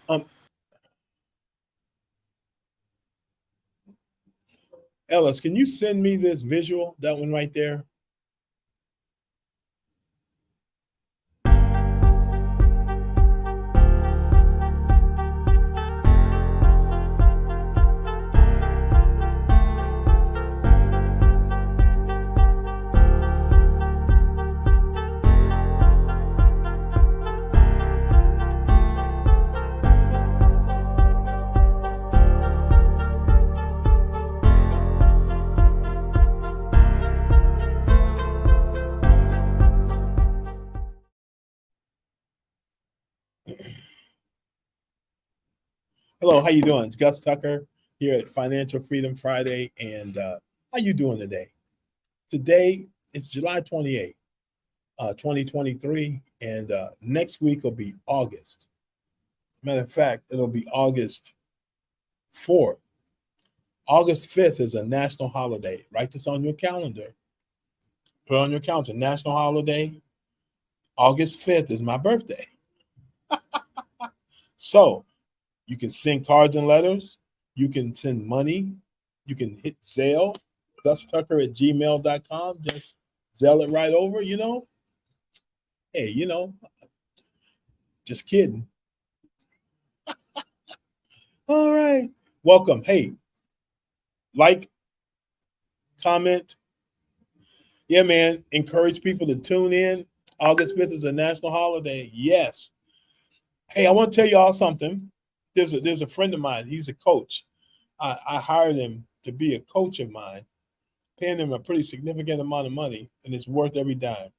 Um, Ellis, can you send me this visual? That one right there. Hello, how you doing? It's Gus Tucker here at Financial Freedom Friday, and how you doing today? Today it's July 28th, 2023, and next week will be August. Matter of fact, it'll be August 4th. August 5th is a national holiday. Write this on your calendar. Put it on your calendar. National holiday. August 5th is my birthday. So you can send cards and letters. You can send money. You can hit Zelle, GusTucker@gmail.com. Just Zelle it right over, Hey, just kidding. All right. Welcome. Hey, like, comment. Yeah, man. Encourage people to tune in. August 5th is a national holiday. Yes. Hey, I want to tell y'all something. There's a friend of mine. He's a coach. I hired him to be a coach of mine, paying him a pretty significant amount of money, and it's worth every dime.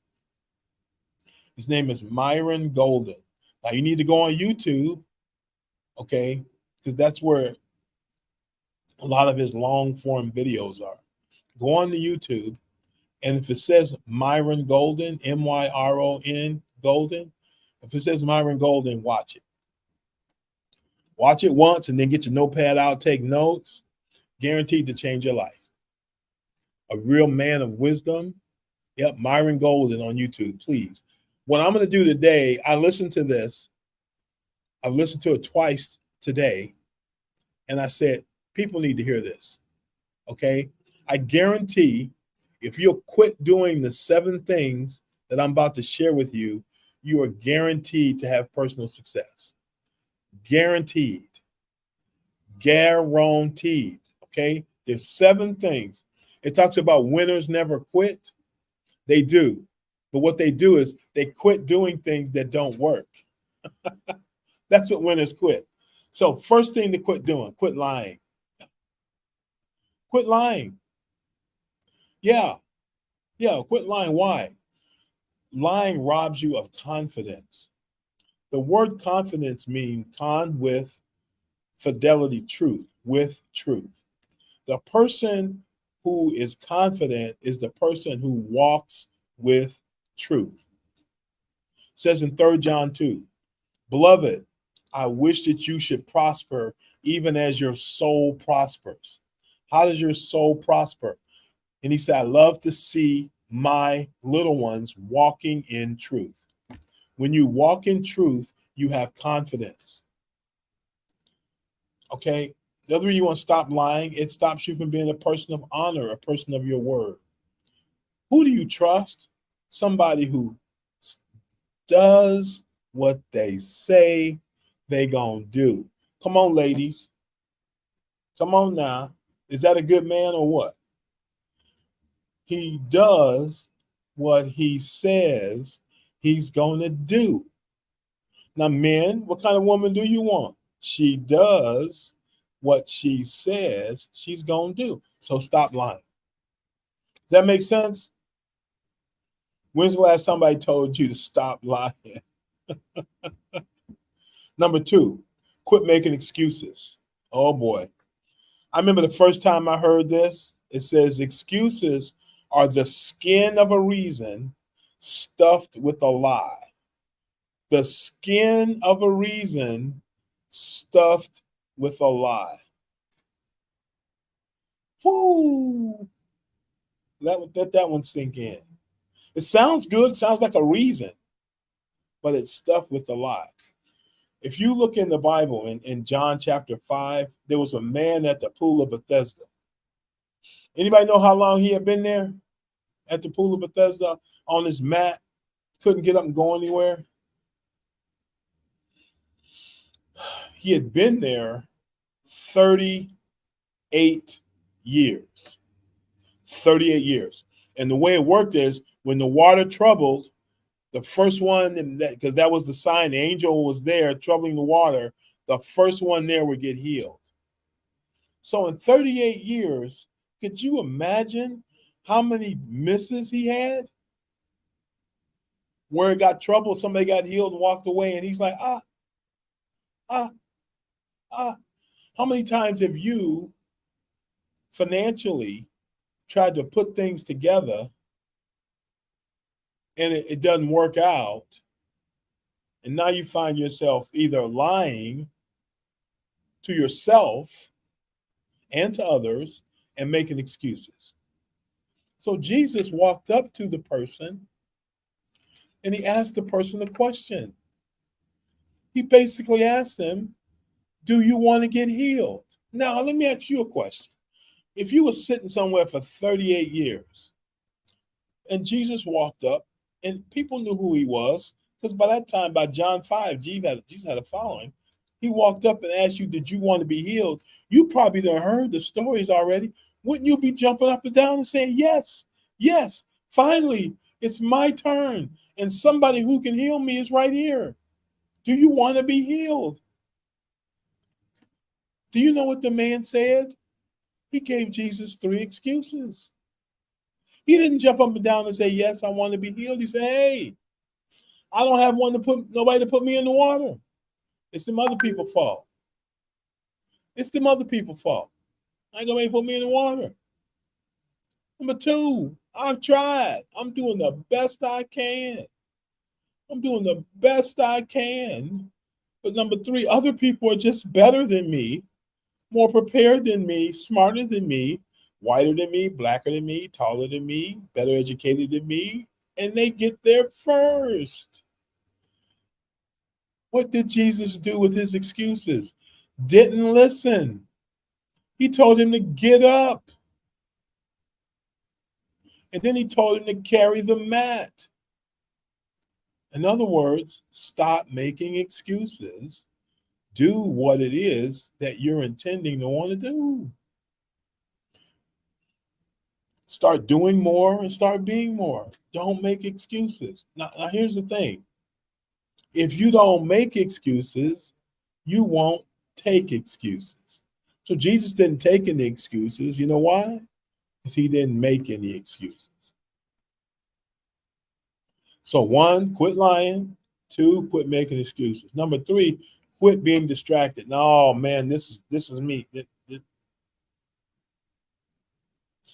His name is Myron Golden. Now you need to go on YouTube, okay, because that's where a lot of his long form videos are. Go on to YouTube, and if it says Myron Golden, Myron Golden, if it says Myron Golden, watch it. Watch it once and then get your notepad out, take notes. Guaranteed to change your life. A real man of wisdom. Yep, Myron Golden on YouTube, please. What I'm going to do today, I listened to this. I've listened to it twice today. And I said, people need to hear this. Okay? I guarantee if you'll quit doing the 7 things that I'm about to share with you, you are guaranteed to have personal success. Guaranteed. Guaranteed. Okay? There's 7 things. It talks about winners never quit. They do. But what they do is they quit doing things that don't work. That's what winners quit. So first thing to quit doing, quit lying. Quit lying. Yeah. Quit lying. Why? Lying robs you of confidence. The word confidence means con with fidelity, truth, with truth. The person who is confident is the person who walks with truth. It says in 3 John 2, beloved, I wish that you should prosper even as your soul prospers. How does your soul prosper? And he said, I love to see my little ones walking in truth. When you walk in truth, you have confidence. Okay? The other reason you want to stop lying, it stops you from being a person of honor, a person of your word. Who do you trust? Somebody who does what they say they gonna do. Come on, ladies. Come on now. Is that a good man or what? He does what he says he's gonna do. Now, men, what kind of woman do you want? She does what she says she's gonna do. So stop lying. Does that make sense? When's the last time somebody told you to stop lying? Number 2, quit making excuses. Oh boy. I remember the first time I heard this. It says excuses are the skin of a reason stuffed with a lie. The skin of a reason stuffed with a lie. Whoo! Let that one sink in. It sounds good. It sounds like a reason, but it's stuffed with a lie. If you look in the Bible in John chapter 5, there was a man at the pool of Bethesda. Anybody know how long he had been there at the pool of Bethesda on his mat? Couldn't get up and go anywhere. He had been there 38 years. 38 years. And the way it worked is when the water troubled, the first one, because that was the sign, the angel was there troubling the water, the first one there would get healed. So in 38 years, could you imagine how many misses he had? Where it got trouble, somebody got healed and walked away, and he's like, How many times have you financially tried to put things together and it doesn't work out? And now you find yourself either lying to yourself and to others and making excuses. So Jesus walked up to the person and he asked the person a question. He basically asked them, do you want to get healed? Now, let me ask you a question. If you were sitting somewhere for 38 years and Jesus walked up and people knew who he was, because by that time, by John 5, Jesus had a following. He walked up and asked you, did you want to be healed? You probably done heard the stories already. Wouldn't you be jumping up and down and saying, yes, yes, finally, it's my turn. And somebody who can heal me is right here. Do you want to be healed? Do you know what the man said? He gave Jesus 3 excuses. He didn't jump up and down and say, yes, I want to be healed. He said, hey, I don't have nobody to put me in the water. It's them other people's fault. It's them other people's fault. I ain't gonna make put me in the water. Number 2, I've tried. I'm doing the best I can. But number 3, other people are just better than me, more prepared than me, smarter than me, whiter than me, blacker than me, taller than me, better educated than me, and they get there first. What did Jesus do with his excuses? Didn't listen. He told him to get up. And then he told him to carry the mat. In other words, stop making excuses. Do what it is that you're intending to want to do. Start doing more and start being more. Don't make excuses. Now here's the thing. If you don't make excuses, you won't take excuses. So Jesus didn't take any excuses. You know why? Because he didn't make any excuses. So 1, quit lying. 2, quit making excuses. Number 3, quit being distracted. No, man, this is me.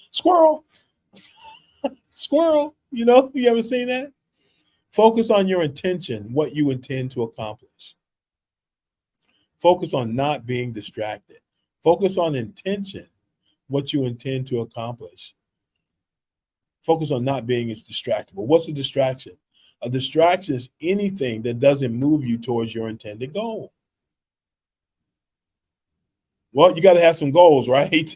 Squirrel. Squirrel. You ever seen that? Focus on your intention, what you intend to accomplish. Focus on not being distracted. Focus on intention, what you intend to accomplish. Focus on not being as distractible. What's a distraction? A distraction is anything that doesn't move you towards your intended goal. Well, you got to have some goals, right?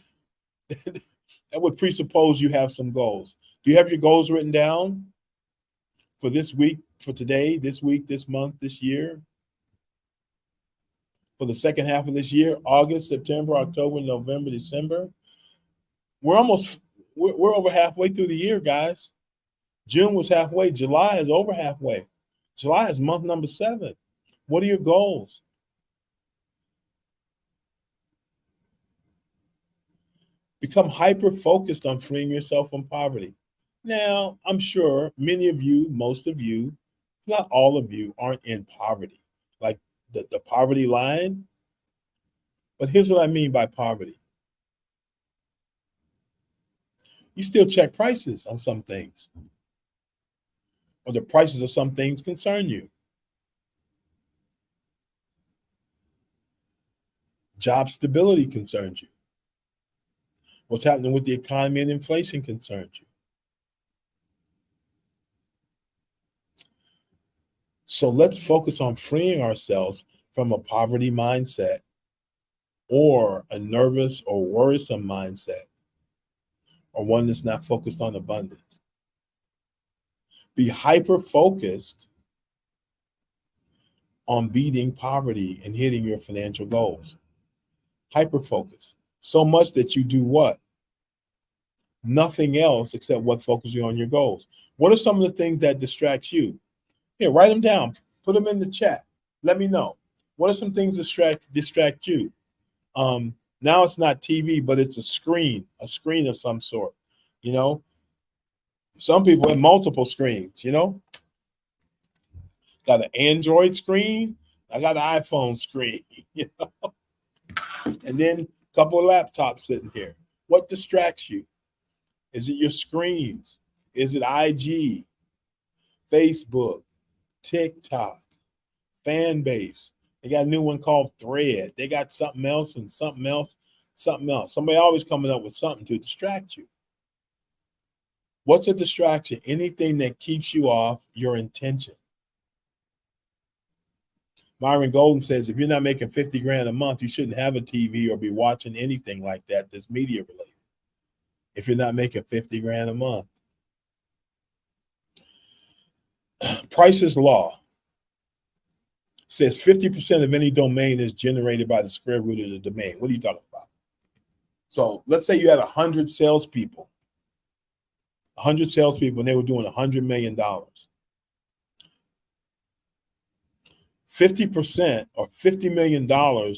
That would presuppose you have some goals. Do you have your goals written down for this week, for today, this week, this month, this year? For the second half of this year, August, September, October, November, December. We're over halfway through the year, guys. June was halfway. July is over halfway. July is month number 7. What are your goals? Become hyper-focused on freeing yourself from poverty. Now, I'm sure many of you, most of you, not all of you, aren't in poverty, like the poverty line. But here's what I mean by poverty. You still check prices on some things, or the prices of some things concern you. Job stability concerns you. What's happening with the economy and inflation concerns you. So let's focus on freeing ourselves from a poverty mindset or a nervous or worrisome mindset, or one that's not focused on abundance. Be hyper focused on beating poverty and hitting your financial goals. Hyper focus. So much that you do what? Nothing else except what focuses you on your goals. What are some of the things that distract you? Here, write them down. Put them in the chat. Let me know. What are some things that distract you? Now it's not TV, but it's a screen of some sort. You know, some people have multiple screens, you know. Got an Android screen. I got an iPhone screen, you know, and then a couple of laptops sitting here. What distracts you? Is it your screens? Is it IG, Facebook, TikTok, fan base? They got a new one called Thread. They got something else and something else, something else. Somebody always coming up with something to distract you. What's a distraction? Anything that keeps you off your intention. Myron Golden says, if you're not making 50 grand a month, you shouldn't have a TV or be watching anything like that that's media related. If you're not making 50 grand a month. Price's Law says 50% of any domain is generated by the square root of the domain. What are you talking about? So let's say you had 100 salespeople, and they were doing $100 million. 50% or $50 million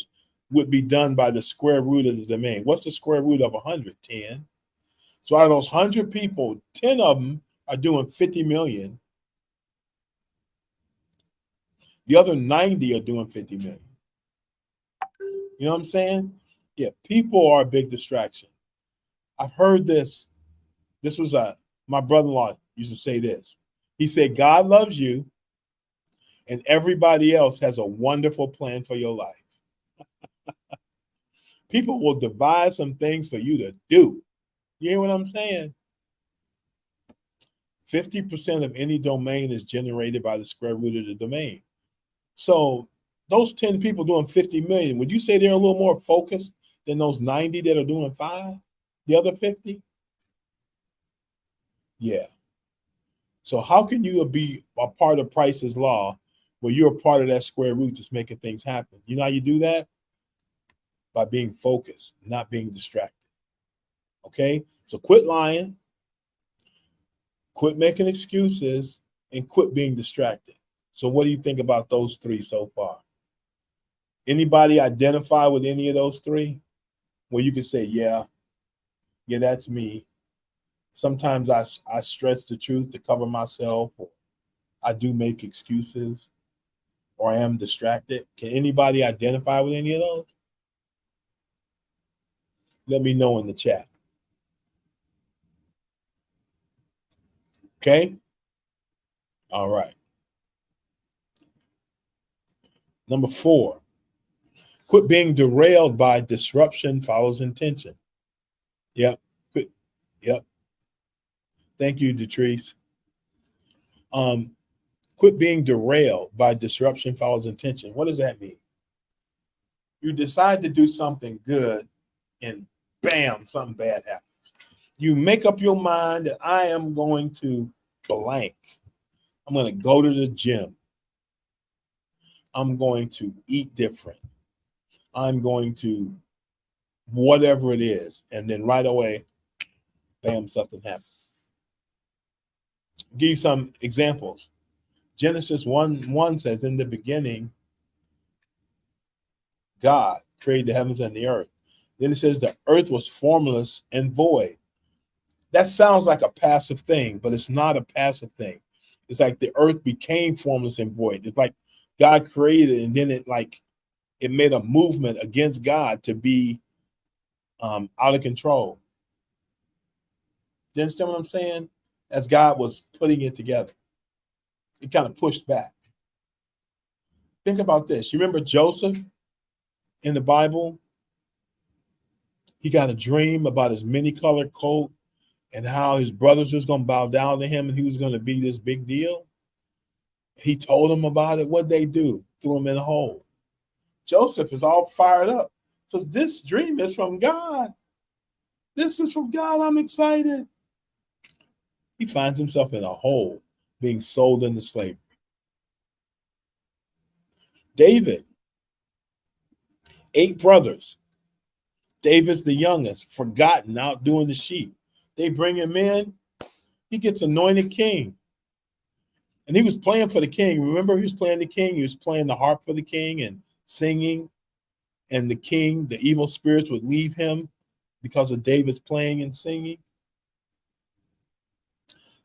would be done by the square root of the domain. What's the square root of 100? 10. So out of those 100 people, 10 of them are doing 50 million. The other 90 are doing 50 million. You know what I'm saying? Yeah, people are a big distraction. I've heard this. This was my brother-in-law used to say this. He said, God loves you and everybody else has a wonderful plan for your life. People will devise some things for you to do. You hear what I'm saying? 50% of any domain is generated by the square root of the domain. So those 10 people doing 50 million, would you say they're a little more focused than those 90 that are doing 5? The other 50? Yeah. So how can you be a part of Price's Law where you're a part of that square root just making things happen? You know how you do that? By being focused, not being distracted. Okay? So quit lying, quit making excuses, and quit being distracted. So what do you think about those 3 so far? Anybody identify with any of those 3? Where you can say, yeah, that's me. Sometimes I stretch the truth to cover myself, or I do make excuses, or I am distracted. Can anybody identify with any of those? Let me know in the chat. Okay? All right. Number 4, quit being derailed by disruption follows intention. Yep. Quit. Yep. Thank you, Detrice. Quit being derailed by disruption follows intention. What does that mean? You decide to do something good and bam, something bad happens. You make up your mind that I am going to blank. I'm going to go to the gym. I'm going to eat different. I'm going to whatever it is. And then right away, bam, something happens. I'll give you some examples. Genesis 1:1 says, in the beginning, God created the heavens and the earth. Then it says the earth was formless and void. That sounds like a passive thing, but it's not a passive thing. It's like the earth became formless and void. It's like God created, and then it made a movement against God to be out of control. You understand what I'm saying? As God was putting it together, it kind of pushed back. Think about this. You remember Joseph in the Bible? He got a dream about his many-colored coat and how his brothers was going to bow down to him and he was going to be this big deal. He told them about it. What'd they do? Threw him in a hole. Joseph is all fired up because this dream is from God. This is from God. I'm excited. He finds himself in a hole, being sold into slavery. David, 8 brothers. David's the youngest, forgotten, out doing the sheep. They bring him in. He gets anointed king. And he was playing for the king. Remember, he was playing the king. He was playing the harp for the king and singing. And the king, the evil spirits would leave him because of David's playing and singing.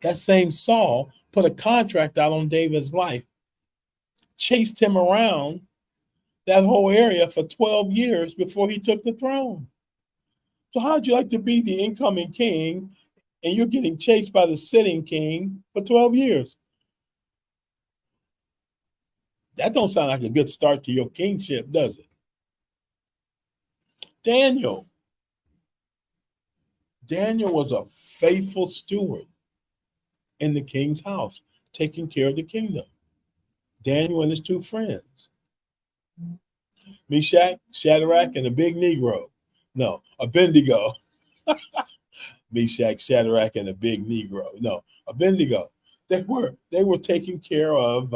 That same Saul put a contract out on David's life, chased him around that whole area for 12 years before he took the throne. So how'd you like to be the incoming king and you're getting chased by the sitting king for 12 years? That don't sound like a good start to your kingship, does it? Daniel was a faithful steward in the king's house, taking care of the kingdom. Daniel and his 2 friends, Meshach, Shadrach, and a big Negro. No, Abednego. Meshach, Shadrach, and a big Negro. No, Abednego. They were taking care of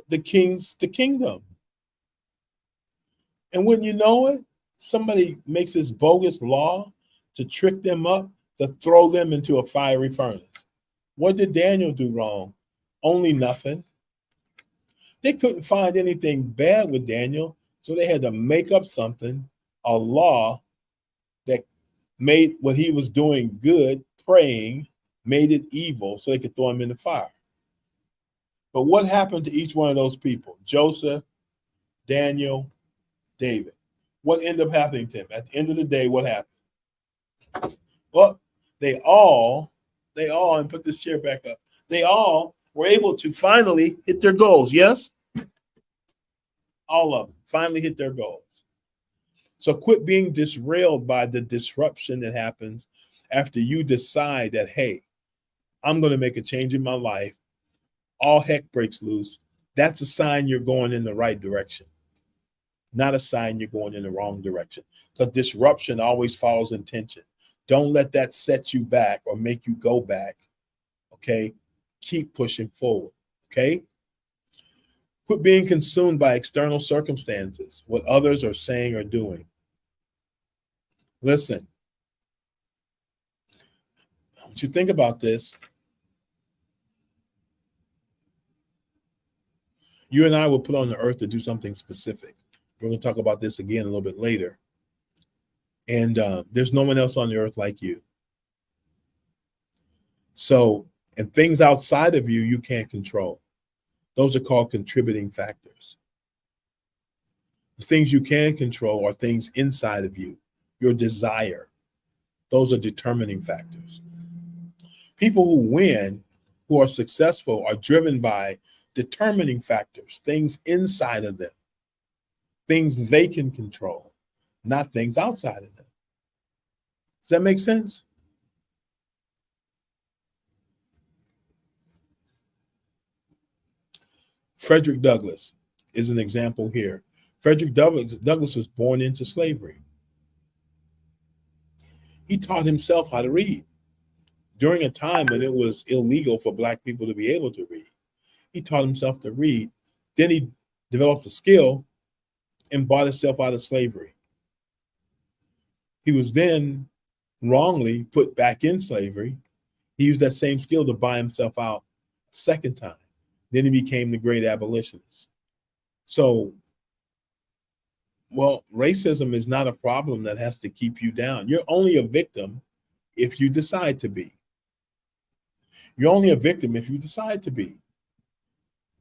the kingdom. And when you know it, somebody makes this bogus law to trick them up, to throw them into a fiery furnace. What did Daniel do wrong? Only nothing. They couldn't find anything bad with Daniel, so they had to make up something, a law that made what he was doing good, praying, made it evil, so they could throw him in the fire. But what happened to each one of those people? Joseph, Daniel, David. What ended up happening to him? At the end of the day, what happened? Well, they all, and put this chair back up, they all were able to finally hit their goals, yes? All of them finally hit their goals. So quit being disrailed by the disruption that happens after you decide that, hey, I'm going to make a change in my life. All heck breaks loose. That's a sign you're going in the right direction, not a sign you're going in the wrong direction. Because disruption always follows intention. Don't let that set you back or make you go back. Okay? Keep pushing forward. Okay? Quit being consumed by external circumstances, what others are saying or doing. Listen, I want you to think about this. You and I were put on the earth to do something specific. We're going to talk about this again a little bit later. And there's no one else on the earth like you. So, and things outside of you, you can't control. Those are called contributing factors. The things you can control are things inside of you, your desire. Those are determining factors. People who win, who are successful, are driven by determining factors, things inside of them, things they can control, not things outside of them. Does that make sense? Frederick Douglass is an example here. Frederick Douglass was born into slavery. He taught himself how to read during a time when it was illegal for Black people to be able to read. He taught himself to read. Then he developed a skill and bought himself out of slavery. He was then wrongly put back in slavery. He used that same skill to buy himself out a second time. Then he became the great abolitionist. So, well, racism is not a problem that has to keep you down. You're only a victim if you decide to be. You're only a victim if you decide to be.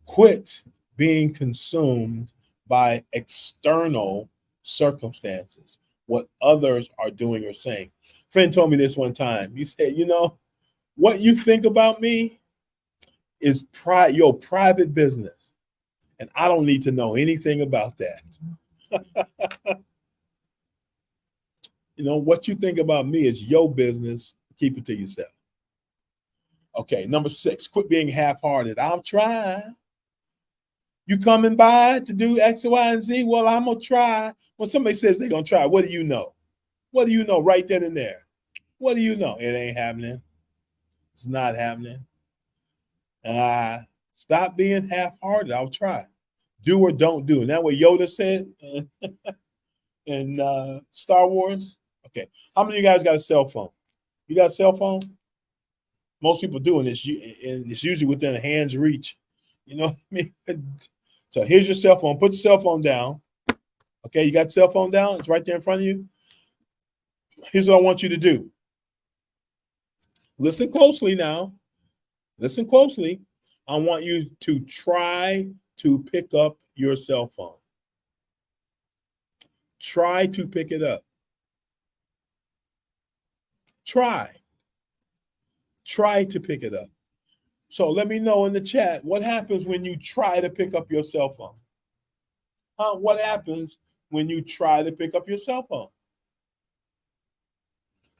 Quit being consumed by external circumstances, what others are doing or saying. A friend told me this one time. He said, you know, what you think about me is your private business. And I don't need to know anything about that. You know, what you think about me is your business. Keep it to yourself. Okay, number 6, quit being half-hearted. I'm trying. You coming by to do X, Y, and Z? Well, I'm going to try. When somebody says they're going to try, what do you know? What do you know right then and there? What do you know? It ain't happening. It's not happening. Stop being half-hearted. I'll try. Do or don't do. And that what Yoda said in Star Wars. Okay. How many of you guys got a cell phone? You got a cell phone? Most people do, and it's usually within a hand's reach. You know what I mean? So here's your cell phone. Put your cell phone down. Okay, you got your cell phone down? It's right there in front of you. Here's what I want you to do. Listen closely now. Listen closely. I want you to try to pick up your cell phone. Try to pick it up. Try to pick it up. So let me know in the chat, what happens when you try to pick up your cell phone? What happens when you try to pick up your cell phone?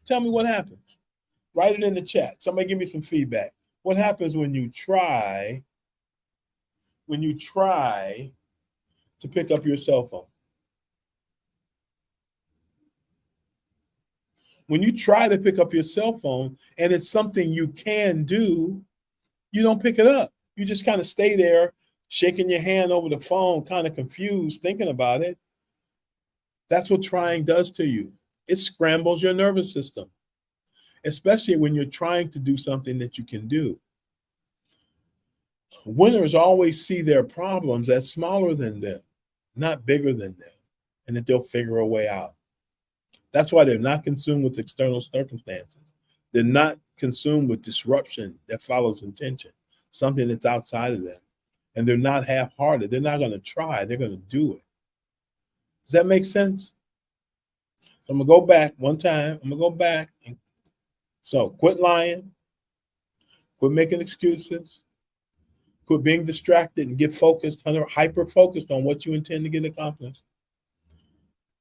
Tell me what happens. Write it in the chat. Somebody give me some feedback. What happens when you try to pick up your cell phone? When you try to pick up your cell phone and it's something you can do, you don't pick it up. You just kind of stay there, shaking your hand over the phone, kind of confused, thinking about it. That's what trying does to you. It scrambles your nervous system, especially when you're trying to do something that you can do. Winners always see their problems as smaller than them, not bigger than them, and that they'll figure a way out. That's why they're not consumed with external circumstances. They're not consumed with disruption that follows intention, something that's outside of them. And they're not half-hearted. They're not going to try. They're going to do it. Does that make sense? So I'm going to go back one time. I'm going to go back. So quit lying. Quit making excuses. Quit being distracted and get focused, hyper-focused on what you intend to get accomplished.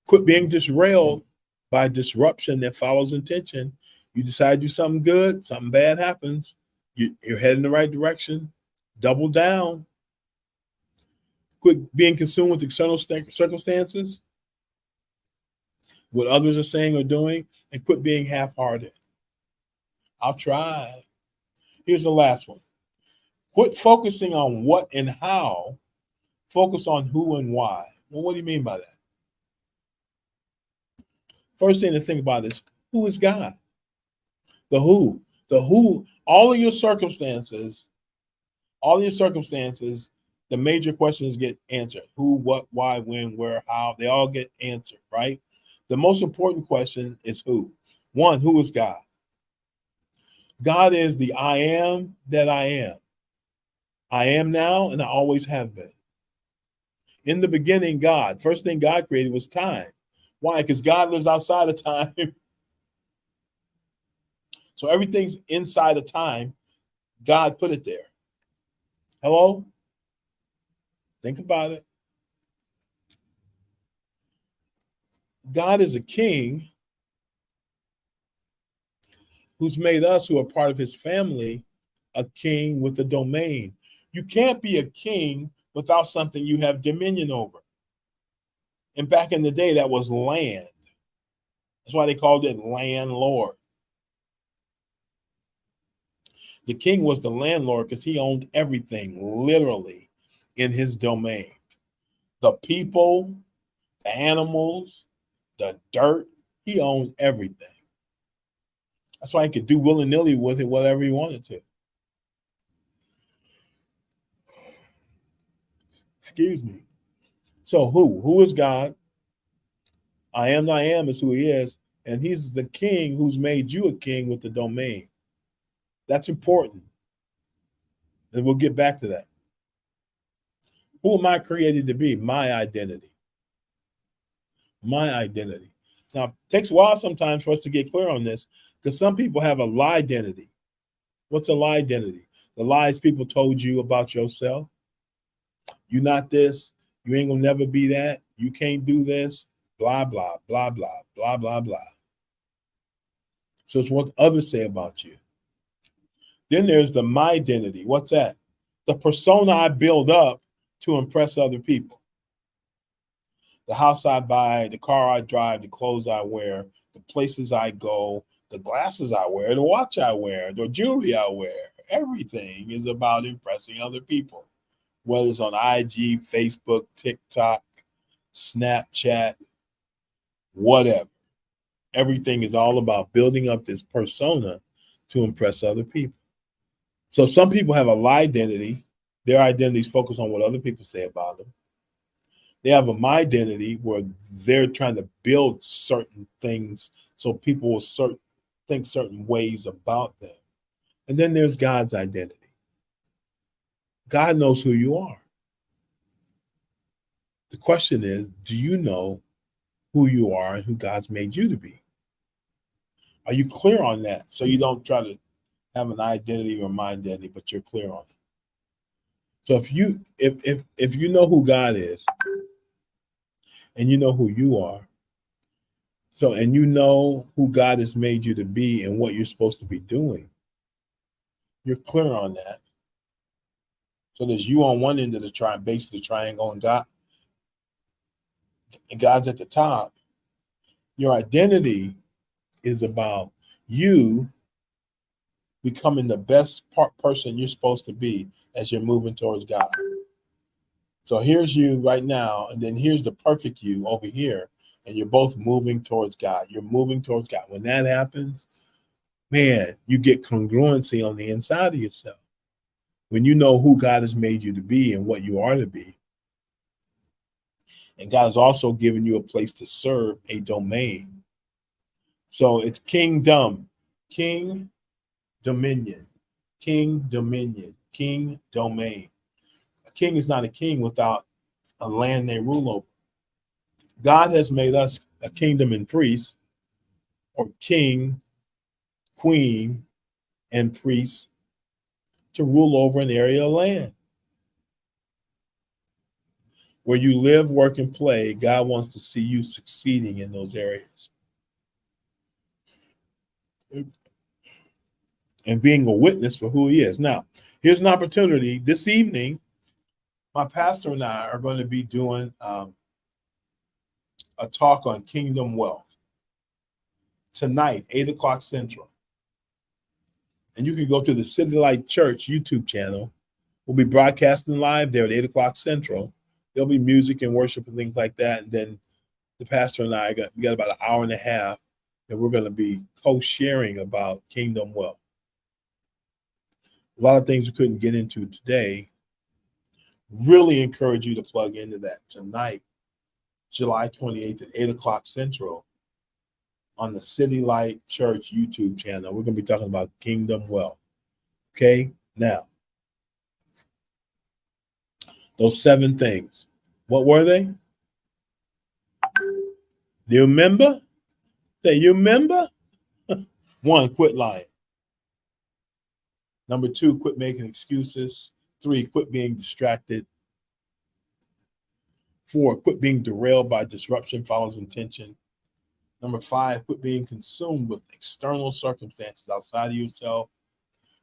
Quit being derailed by disruption that follows intention. You decide to do something good, something bad happens. You're heading in the right direction. Double down. Quit being consumed with external circumstances, what others are saying or doing, and quit being half-hearted. I'll try. Here's the last one. Quit focusing on what and how. Focus on who and why. Well, what do you mean by that? First thing to think about is, who is God? The who. All of your circumstances, the major questions get answered. Who, what, why, when, where, how, they all get answered, right? The most important question is who. One, who is God? God is the I am that I am. I am now and I always have been. In the beginning, God, first thing God created was time. Why? Because God lives outside of time. So everything's inside of time. God put it there. Hello? Think about it. God is a king who's made us, who are part of his family, a king with a domain. You can't be a king without something you have dominion over. And back in the day, that was land. That's why they called it landlord. The king was the landlord because he owned everything, literally, in his domain. The people, the animals, the dirt, he owned everything. That's why he could do willy-nilly with it whatever he wanted to. Excuse me. So who is God? I am is who he is. And he's the king who's made you a king with the domain. That's important. And we'll get back to that. Who am I created to be? My identity. My identity. Now, it takes a while sometimes for us to get clear on this, because some people have a lie identity. What's a lie identity? The lies people told you about yourself. You're not this. You ain't gonna never be that. You can't do this. Blah, blah, blah, blah, blah, blah, blah. So it's what others say about you. Then there's the my identity. What's that? The persona I build up to impress other people. The house I buy, the car I drive, the clothes I wear, the places I go, the glasses I wear, the watch I wear, the jewelry I wear, everything is about impressing other people. Whether it's on IG, Facebook, TikTok, Snapchat, whatever. Everything is all about building up this persona to impress other people. So some people have a lie identity. Their identity is focused on what other people say about them. They have a my identity where they're trying to build certain things so people will think certain ways about them. And then there's God's identity. God knows who you are. The question is, do you know who you are and who God's made you to be? Are you clear on that? So you don't try to have an identity or my identity, but you're clear on it. So if you know who God is and you know who you are, and you know who God has made you to be and what you're supposed to be doing, you're clear on that. So there's you on one end of the base of the triangle, and God's at the top. Your identity is about you becoming the best person you're supposed to be as you're moving towards God. So here's you right now, and then here's the perfect you over here, and you're both moving towards God. You're moving towards God. When that happens, man, you get congruency on the inside of yourself. When you know who God has made you to be and what you are to be, and God has also given you a place to serve, a domain. So it's kingdom, king, dominion, king, dominion, king, domain. A king is not a king without a land they rule over. God has made us a kingdom and priest, or king, queen, and priest to rule over an area of land. Where you live, work, and play, God wants to see you succeeding in those areas. And being a witness for who he is. Now, here's an opportunity. This evening, my pastor and I are going to be doing a talk on kingdom wealth. Tonight, 8 o'clock Central. And you can go to the City Light Church YouTube channel. We'll be broadcasting live there at 8 o'clock Central. There'll be music and worship and things like that. And then the pastor and I we got about an hour and a half that we're going to be co-sharing about kingdom wealth. A lot of things we couldn't get into today. Really encourage you to plug into that tonight, July 28th at 8 o'clock Central on the City Light Church YouTube channel. We're going to be talking about kingdom wealth. Okay? Now, those 7 things. What were they? Do you remember? Say, you remember? 1, quit lying. Number 2, quit making excuses. 3, quit being distracted. 4, quit being derailed by disruption follows intention. Number 5, quit being consumed with external circumstances outside of yourself.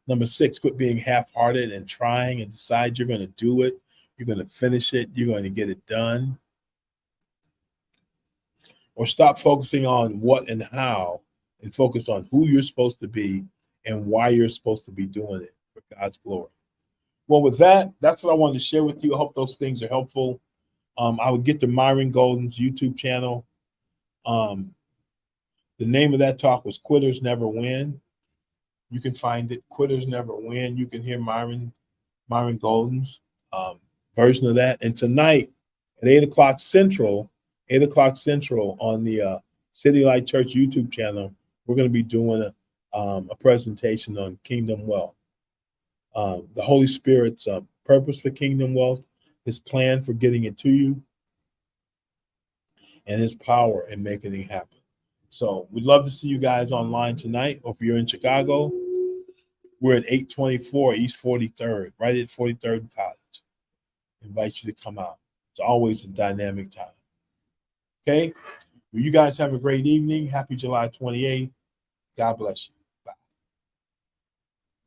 Number 6, quit being half-hearted and trying and decide you're going to do it. You're going to finish it. You're going to get it done. Or stop focusing on what and how and focus on who you're supposed to be and why you're supposed to be doing it for God's glory. Well, with that, that's what I wanted to share with you. I hope those things are helpful. I would get to Myron Golden's YouTube channel. The name of that talk was Quitters Never Win. You can find it, Quitters Never Win. You can hear Myron Golden's version of that. And tonight at 8 o'clock Central on the City Light Church YouTube channel, we're going to be doing a presentation on kingdom wealth. The Holy Spirit's purpose for kingdom wealth, his plan for getting it to you, and his power in making it happen. So we'd love to see you guys online tonight, or if you're in Chicago, we're at 824 East 43rd, right at 43rd and College. Invite you to come out. It's always a dynamic time. Okay? Well, you guys have a great evening. Happy July 28th. God bless you.